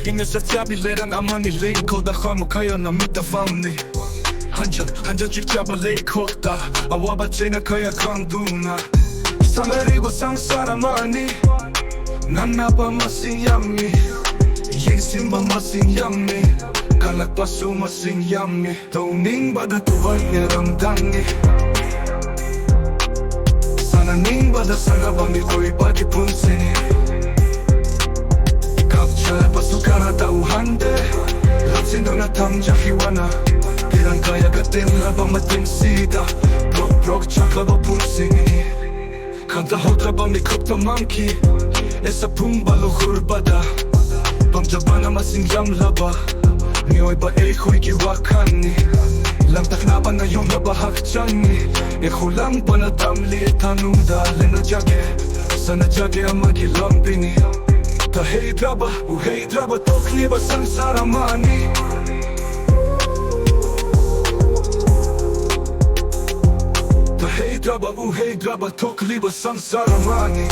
Ingen sa tabi ledan amani lane Koda khamo kaya na mita famni Hanjan chikchaba lane kokta Awaba chena kaya kanduna Samarigo sang saramani Nanapa masing yummy Yesimba masing yummy Kalak pasu masing yummy Tauning bada tuwal ngeramdangi Sananing bada sagabami ko'y pati punsini Kapcha pasukara tauhande Lapsindo na tamja hiwana Pirang kaya gatim labang matim sida Brok chakaba punsini Kanta hotra bami kopta monkey Esa pumba luhur bada Pamjabana masing yam laba Nioy ba ehoy giwakani Lamtak na ba na yung nabahak chani Ikulang pa na tamli tanunda Lena jage Sana jage ang magilambini Tahey draba, uhey draba Tokli ba sang saramani Tahey draba, uhey draba Tokli ba sang saramani